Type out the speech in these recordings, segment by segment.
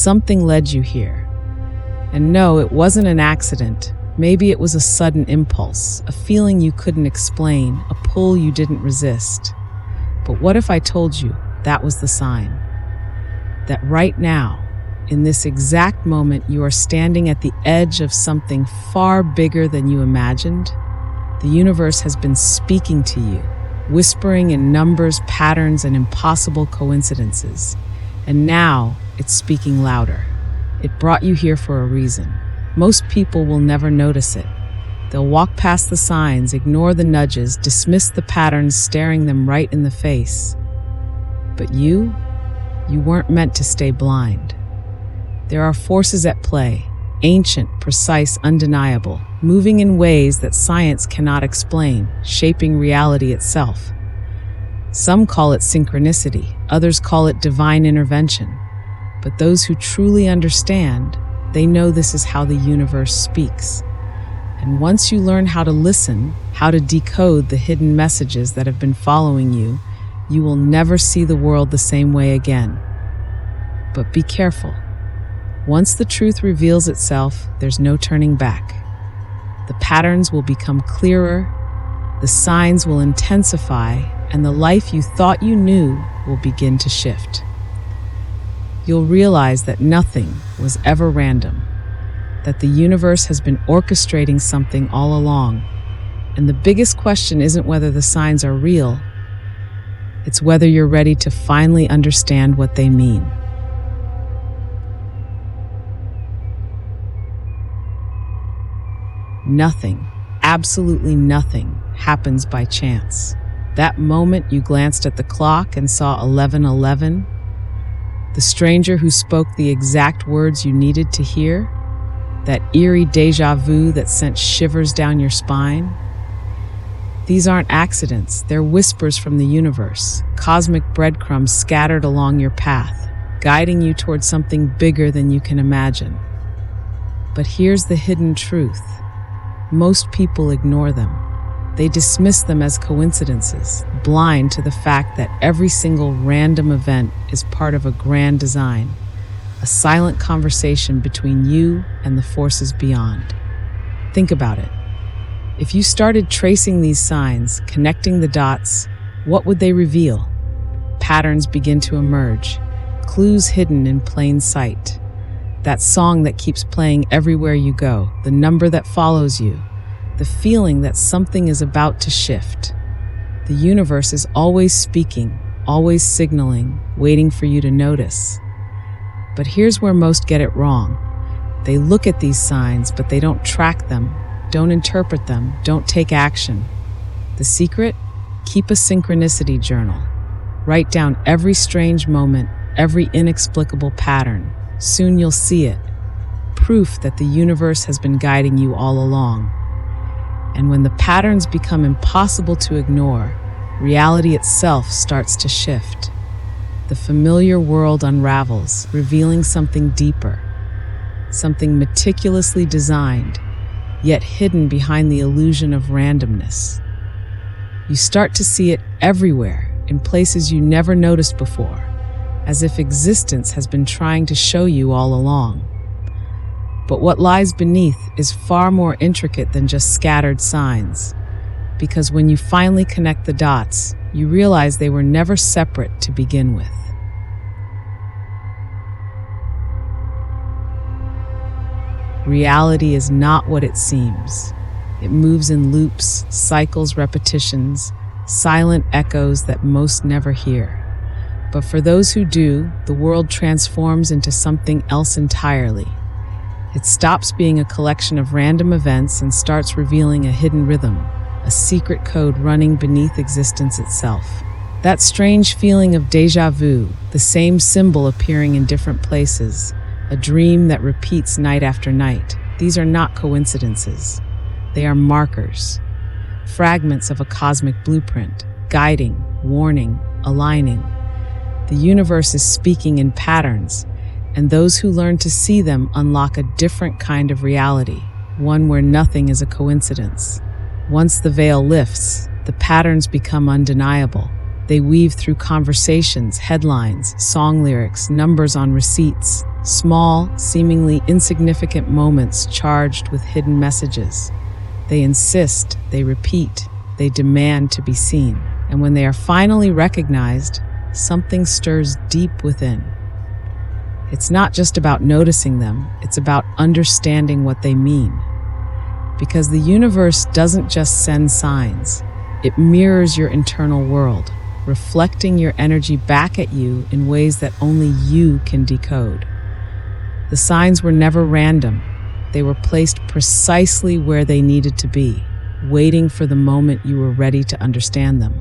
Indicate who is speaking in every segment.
Speaker 1: something led you here. And no, it wasn't an accident. Maybe it was a sudden impulse, a feeling you couldn't explain, a pull you didn't resist. But what if I told you that was the sign? That right now, in this exact moment, you are standing at the edge of something far bigger than you imagined? The universe has been speaking to you, whispering in numbers, patterns, and impossible coincidences. And now it's speaking louder. It brought you here for a reason. Most people will never notice it. They'll walk past the signs, ignore the nudges, dismiss the patterns staring them right in the face. But you weren't meant to stay blind. There are forces at play, ancient, precise, undeniable, moving in ways that science cannot explain, shaping reality itself. Some call it synchronicity, others call it divine intervention. But those who truly understand, they know this is how the universe speaks. And once you learn how to listen, how to decode the hidden messages that have been following you, you will never see the world the same way again. But be careful. Once the truth reveals itself, there's no turning back. The patterns will become clearer, the signs will intensify, and the life you thought you knew will begin to shift. You'll realize that nothing was ever random, that the universe has been orchestrating something all along. And the biggest question isn't whether the signs are real, it's whether you're ready to finally understand what they mean. Nothing, absolutely nothing, happens by chance. That moment you glanced at the clock and saw 11:11, the stranger who spoke the exact words you needed to hear, that eerie déjà vu that sent shivers down your spine. These aren't accidents, they're whispers from the universe, cosmic breadcrumbs scattered along your path, guiding you towards something bigger than you can imagine. But here's the hidden truth. Most people ignore them. They dismiss them as coincidences, blind to the fact that every single random event is part of a grand design, a silent conversation between you and the forces beyond. Think about it. If you started tracing these signs, connecting the dots, what would they reveal? Patterns begin to emerge, clues hidden in plain sight. That song that keeps playing everywhere you go, the number that follows you, the feeling that something is about to shift. The universe is always speaking, always signaling, waiting for you to notice. But here's where most get it wrong. They look at these signs, but they don't track them, don't interpret them, don't take action. The secret? Keep a synchronicity journal. Write down every strange moment, every inexplicable pattern. Soon you'll see it. Proof that the universe has been guiding you all along. And when the patterns become impossible to ignore, reality itself starts to shift. The familiar world unravels, revealing something deeper, something meticulously designed, yet hidden behind the illusion of randomness. You start to see it everywhere, in places you never noticed before, as if existence has been trying to show you all along. But what lies beneath is far more intricate than just scattered signs, because when you finally connect the dots, you realize they were never separate to begin with. Reality is not what it seems. It moves in loops, cycles, repetitions, silent echoes that most never hear. But for those who do, the world transforms into something else entirely. It stops being a collection of random events and starts revealing a hidden rhythm, a secret code running beneath existence itself. That strange feeling of déjà vu, the same symbol appearing in different places, a dream that repeats night after night. These are not coincidences. They are markers, fragments of a cosmic blueprint, guiding, warning, aligning. The universe is speaking in patterns, and those who learn to see them unlock a different kind of reality, one where nothing is a coincidence. Once the veil lifts, the patterns become undeniable, They weave through conversations, headlines, song lyrics, numbers on receipts, small, seemingly insignificant moments charged with hidden messages. They insist, they repeat, they demand to be seen. And when they are finally recognized, something stirs deep within. It's not just about noticing them, it's about understanding what they mean. Because the universe doesn't just send signs, it mirrors your internal world, reflecting your energy back at you in ways that only you can decode. The signs were never random. They were placed precisely where they needed to be, waiting for the moment you were ready to understand them.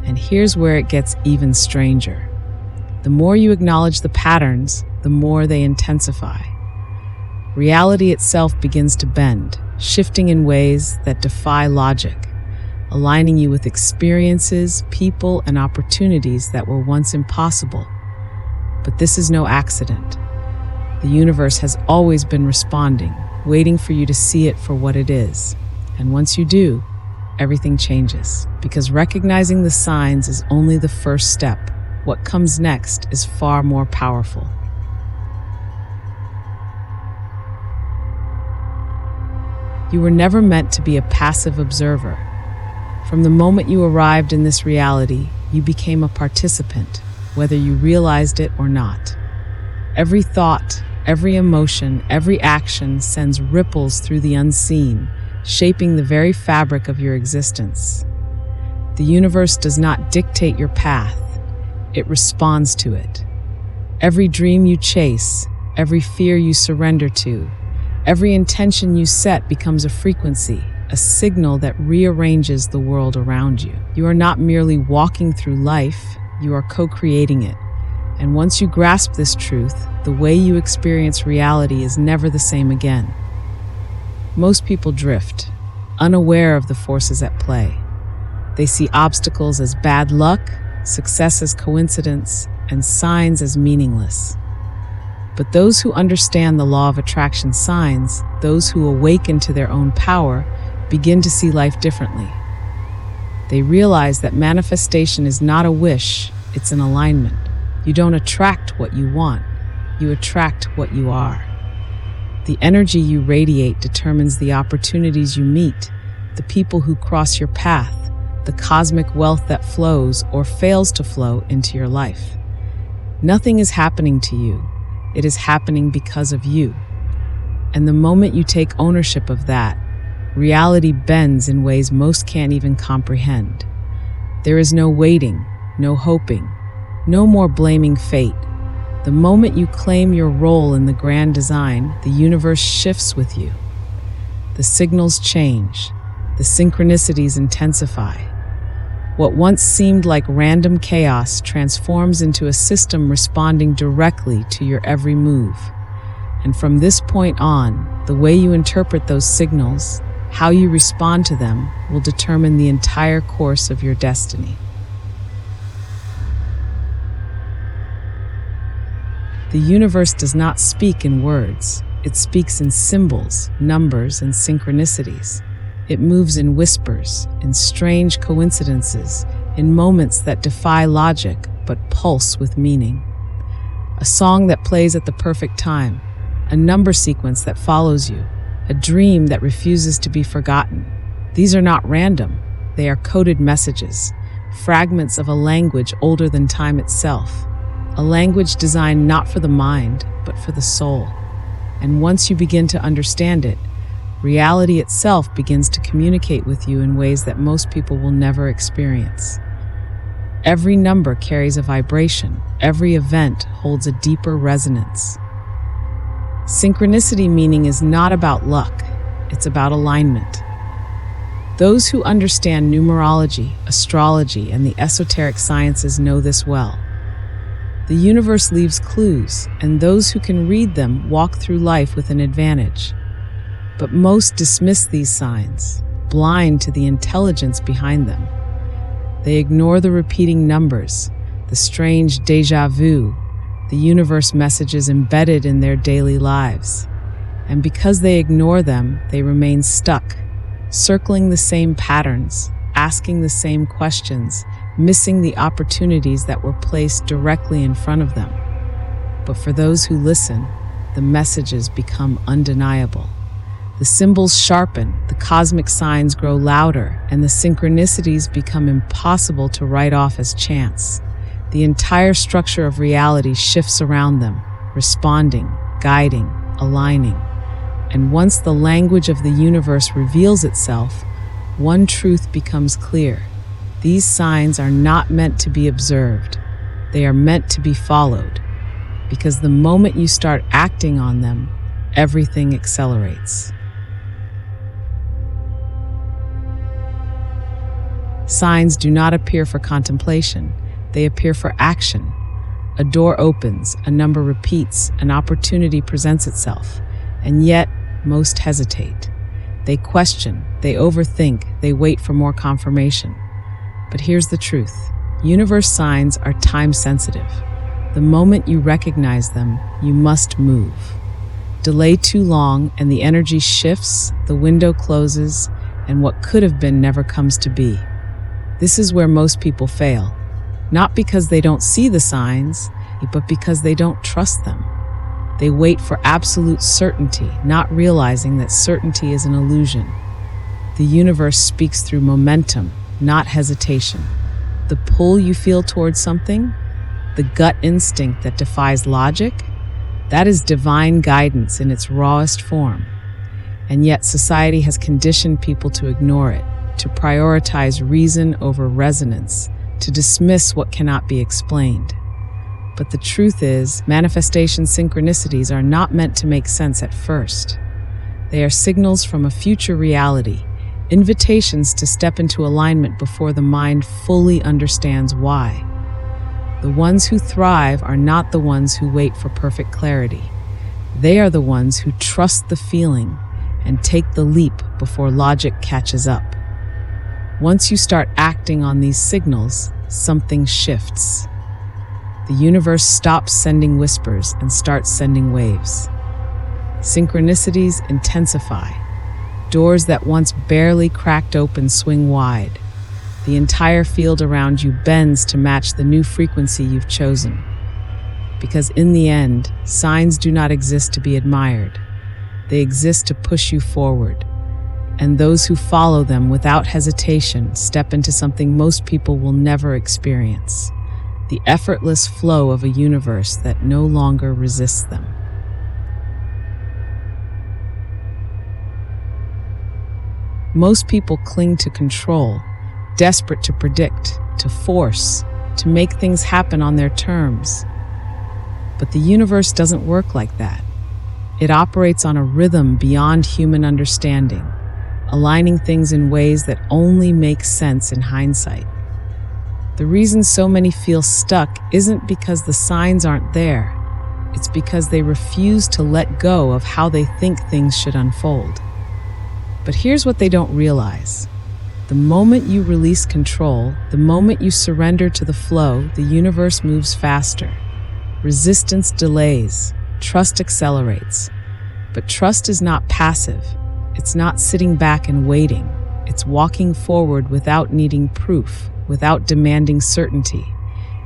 Speaker 1: And here's where it gets even stranger. The more you acknowledge the patterns, the more they intensify. Reality itself begins to bend, shifting in ways that defy logic, aligning you with experiences, people, and opportunities that were once impossible. But this is no accident. The universe has always been responding, waiting for you to see it for what it is. And once you do, everything changes. Because recognizing the signs is only the first step. What comes next is far more powerful. You were never meant to be a passive observer. From the moment you arrived in this reality, you became a participant, whether you realized it or not. Every thought, every emotion, every action sends ripples through the unseen, shaping the very fabric of your existence. The universe does not dictate your path, it responds to it. Every dream you chase, every fear you surrender to, every intention you set becomes a frequency, a signal that rearranges the world around you. You are not merely walking through life, you are co-creating it. And once you grasp this truth, the way you experience reality is never the same again. Most people drift, unaware of the forces at play. They see obstacles as bad luck, success as coincidence, and signs as meaningless. But those who understand the law of attraction signs, those who awaken to their own power, begin to see life differently. They realize that manifestation is not a wish, it's an alignment. You don't attract what you want, you attract what you are. The energy you radiate determines the opportunities you meet, the people who cross your path, the cosmic wealth that flows or fails to flow into your life. Nothing is happening to you, it is happening because of you. And the moment you take ownership of that, reality bends in ways most can't even comprehend. There is no waiting, no hoping, no more blaming fate. The moment you claim your role in the grand design, the universe shifts with you. The signals change, the synchronicities intensify. What once seemed like random chaos transforms into a system responding directly to your every move. And from this point on, the way you interpret those signals, how you respond to them, will determine the entire course of your destiny. The universe does not speak in words. It speaks in symbols, numbers, and synchronicities. It moves in whispers, in strange coincidences, in moments that defy logic but pulse with meaning. A song that plays at the perfect time, a number sequence that follows you, a dream that refuses to be forgotten. These are not random. They are coded messages, fragments of a language older than time itself. A language designed not for the mind, but for the soul. And once you begin to understand it, reality itself begins to communicate with you in ways that most people will never experience. Every number carries a vibration. Every event holds a deeper resonance. Synchronicity meaning is not about luck, it's about alignment. Those who understand numerology, astrology, and the esoteric sciences know this well. The universe leaves clues, and those who can read them walk through life with an advantage. But most dismiss these signs, blind to the intelligence behind them. They ignore the repeating numbers, the strange déjà vu, the universe messages embedded in their daily lives. And because they ignore them, they remain stuck, circling the same patterns, asking the same questions, missing the opportunities that were placed directly in front of them. But for those who listen, the messages become undeniable. The symbols sharpen, the cosmic signs grow louder, and the synchronicities become impossible to write off as chance. The entire structure of reality shifts around them, responding, guiding, aligning. And once the language of the universe reveals itself, one truth becomes clear. These signs are not meant to be observed. They are meant to be followed. Because the moment you start acting on them, everything accelerates. Signs do not appear for contemplation. They appear for action. A door opens, a number repeats, an opportunity presents itself. And yet, most hesitate. They question, they overthink, they wait for more confirmation. But here's the truth. Universe signs are time-sensitive. The moment you recognize them, you must move. Delay too long and the energy shifts, the window closes, and what could have been never comes to be. This is where most people fail. Not because they don't see the signs, but because they don't trust them. They wait for absolute certainty, not realizing that certainty is an illusion. The universe speaks through momentum, not hesitation. The pull you feel towards something, the gut instinct that defies logic, that is divine guidance in its rawest form. And yet society has conditioned people to ignore it, to prioritize reason over resonance, to dismiss what cannot be explained. But the truth is, manifestation synchronicities are not meant to make sense at first. They are signals from a future reality, invitations to step into alignment before the mind fully understands why. The ones who thrive are not the ones who wait for perfect clarity. They are the ones who trust the feeling and take the leap before logic catches up. Once you start acting on these signals, something shifts. The universe stops sending whispers and starts sending waves. Synchronicities intensify. Doors that once barely cracked open swing wide. The entire field around you bends to match the new frequency you've chosen. Because in the end, signs do not exist to be admired. They exist to push you forward. And those who follow them without hesitation step into something most people will never experience. The effortless flow of a universe that no longer resists them. Most people cling to control, desperate to predict, to force, to make things happen on their terms. But the universe doesn't work like that. It operates on a rhythm beyond human understanding, aligning things in ways that only make sense in hindsight. The reason so many feel stuck isn't because the signs aren't there. It's because they refuse to let go of how they think things should unfold. But here's what they don't realize. The moment you release control, the moment you surrender to the flow, the universe moves faster. Resistance delays, trust accelerates. But trust is not passive. It's not sitting back and waiting. It's walking forward without needing proof, without demanding certainty.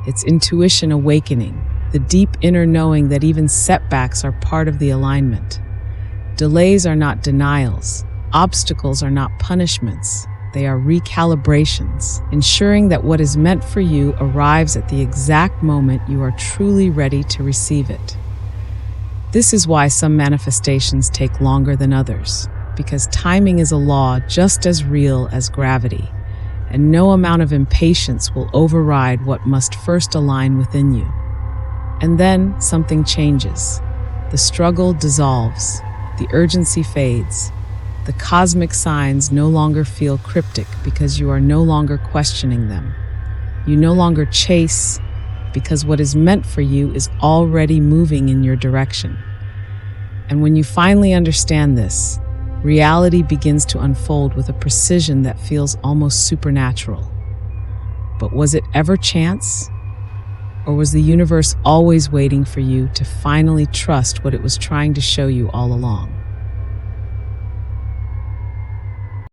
Speaker 1: It's intuition awakening, the deep inner knowing that even setbacks are part of the alignment. Delays are not denials. Obstacles are not punishments. They are recalibrations, ensuring that what is meant for you arrives at the exact moment you are truly ready to receive it. This is why some manifestations take longer than others, because timing is a law just as real as gravity, and no amount of impatience will override what must first align within you. And then something changes. The struggle dissolves, the urgency fades. The cosmic signs no longer feel cryptic because you are no longer questioning them. You no longer chase because what is meant for you is already moving in your direction. And when you finally understand this, reality begins to unfold with a precision that feels almost supernatural. But was it ever chance? Or was the universe always waiting for you to finally trust what it was trying to show you all along?